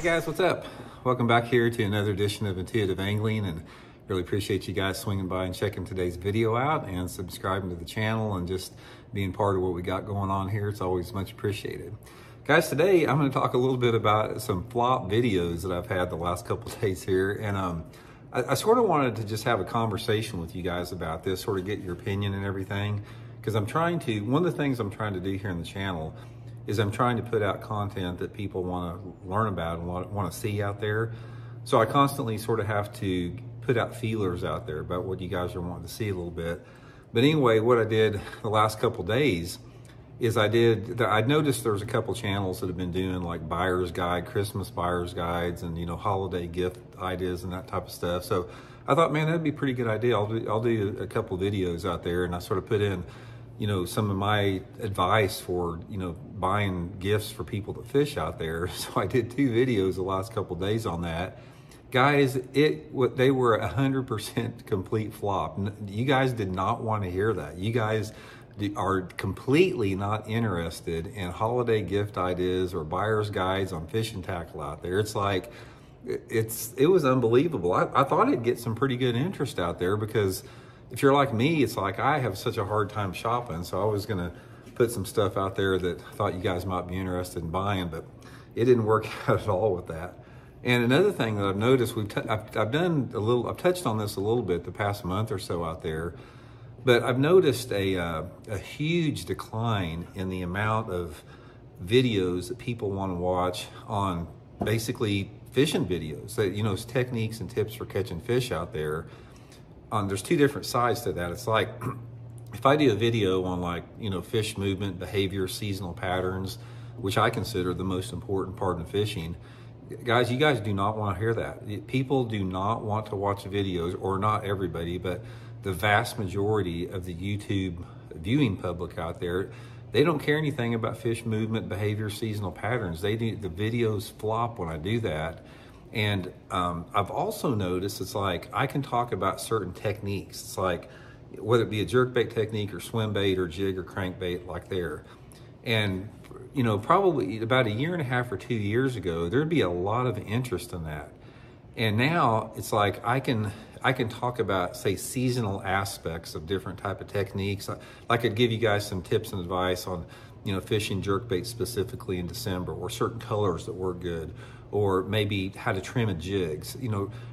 guys, what's up? Welcome back here to another edition of Intuitive Angling, and really appreciate you guys swinging by and checking today's video out and subscribing to the channel and just being part of what we got going on here. It's always much appreciated. Guys, today I'm going to talk a little bit about some flop videos that I've had the last couple of days here, and I sort of wanted to just have a conversation with you guys about this, sort of get your opinion and everything, because one of the things I'm trying to do here in the channel is I'm trying to put out content that people want to learn about and want to see out there. So I constantly sort of have to put out feelers out there about what you guys are wanting to see a little bit. But anyway, what I did the last couple days is I noticed there was a couple channels that have been doing like buyer's guide, Christmas buyer's guides, and holiday gift ideas and that type of stuff. So I thought, man, that'd be a pretty good idea. I'll do a couple videos out there, and I sort of put in some of my advice for, buying gifts for people that fish out there. So I did 2 videos the last couple of days on that. Guys, they were 100% complete flop. You guys did not want to hear that. You guys are completely not interested in holiday gift ideas or buyer's guides on fishing tackle out there. It's like, it was unbelievable. I thought it'd get some pretty good interest out there, because if you're like me, it's like I have such a hard time shopping, so I was gonna put some stuff out there that I thought you guys might be interested in buying, but it didn't work out at all with that. And another thing that I've noticed, I've touched on this a little bit the past month or so out there, but I've noticed a huge decline in the amount of videos that people want to watch on basically fishing videos. That techniques and tips for catching fish out there. There's 2 different sides to that. It's like, if I do a video on fish movement, behavior, seasonal patterns, which I consider the most important part of fishing, guys, you guys do not want to hear that. People do not want to watch videos, or not everybody, but the vast majority of the YouTube viewing public out there, they don't care anything about fish movement, behavior, seasonal patterns. The videos flop when I do that. And I've also noticed, it's like I can talk about certain techniques. It's like, whether it be a jerkbait technique or swim bait or jig or crankbait like there. And, probably about 1.5 years or 2 years ago, there'd be a lot of interest in that. And now it's like I can talk about, say, seasonal aspects of different type of techniques. I could give you guys some tips and advice on, fishing jerkbait specifically in December, or certain colors that work good, or maybe how to trim a jigs,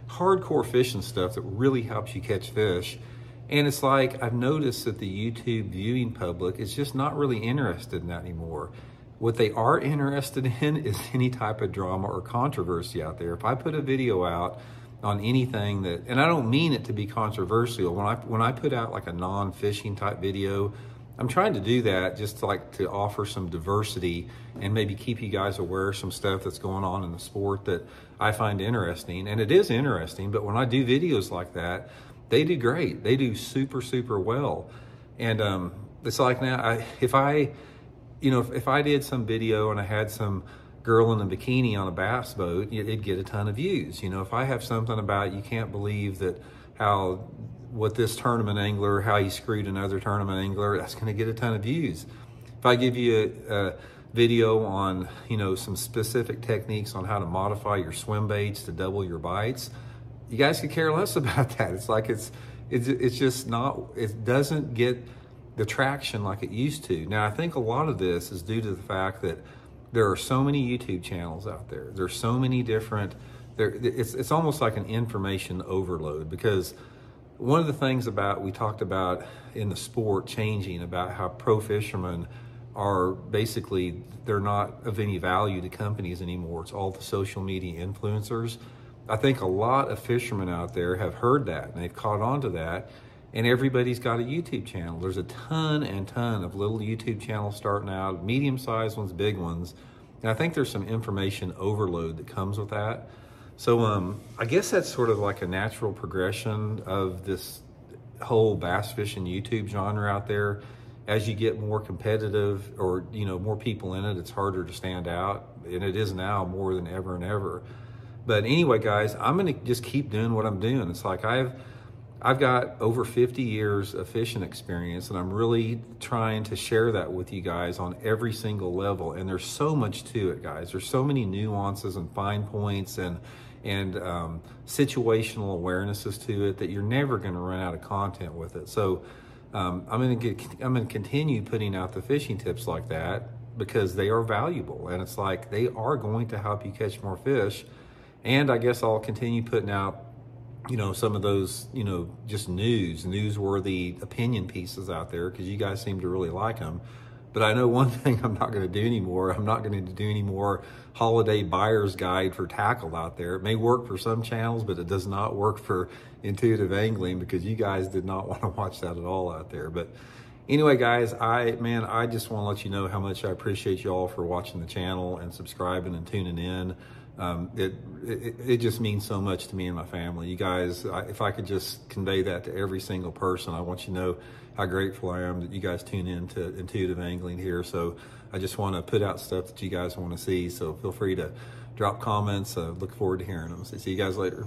hardcore fishing stuff that really helps you catch fish. And it's like, I've noticed that the YouTube viewing public is just not really interested in that anymore. What they are interested in is any type of drama or controversy out there. If I put a video out on anything that, and I don't mean it to be controversial, when I put out like a non-fishing type video, I'm trying to do that just to offer some diversity and maybe keep you guys aware of some stuff that's going on in the sport that I find interesting. And it is interesting, but when I do videos like that, they do great. They do super, super well. And it's like, now, if I did some video and I had some girl in a bikini on a bass boat, it'd get a ton of views. If I have something about, you can't believe that what this tournament angler, how he screwed another tournament angler, that's going to get a ton of views. If I give you a video on, some specific techniques on how to modify your swim baits to double your bites, you guys could care less about that. It's like, it's just not, it doesn't get the traction like it used to. Now, I think a lot of this is due to the fact that there are so many YouTube channels out there. There's so many different, it's almost like an information overload, because one of the things we talked about in the sport changing, about how pro fishermen are basically, they're not of any value to companies anymore. It's all the social media influencers. I think a lot of fishermen out there have heard that, and they've caught on to that, and everybody's got a YouTube channel. There's a ton and ton of little YouTube channels starting out, medium-sized ones, big ones, and I think there's some information overload that comes with that. So I guess that's sort of like a natural progression of this whole bass fishing YouTube genre out there. As you get more competitive, or more people in it, it's harder to stand out, and it is now more than ever and ever. But anyway, guys, I'm gonna just keep doing what I'm doing. It's like I've I've got over 50 years of fishing experience, and I'm really trying to share that with you guys on every single level. And there's so much to it, guys. There's so many nuances and fine points and situational awarenesses to it that you're never going to run out of content with it. So I'm going to continue putting out the fishing tips like that because they are valuable, and it's like they are going to help you catch more fish. And I guess I'll continue putting out, you know, some of those, you know, just newsworthy opinion pieces out there because you guys seem to really like them. But I know one thing I'm not going to do anymore. I'm not going to do any more holiday buyer's guide for tackle out there. It may work for some channels, but it does not work for Intuitive Angling because you guys did not want to watch that at all out there. But anyway, guys, I just want to let you know how much I appreciate you all for watching the channel and subscribing and tuning in. It just means so much to me and my family. You guys, if I could just convey that to every single person, I want you to know how grateful I am that you guys tune in to Intuitive Angling here. So I just want to put out stuff that you guys want to see. So feel free to drop comments. Look forward to hearing them. So see you guys later.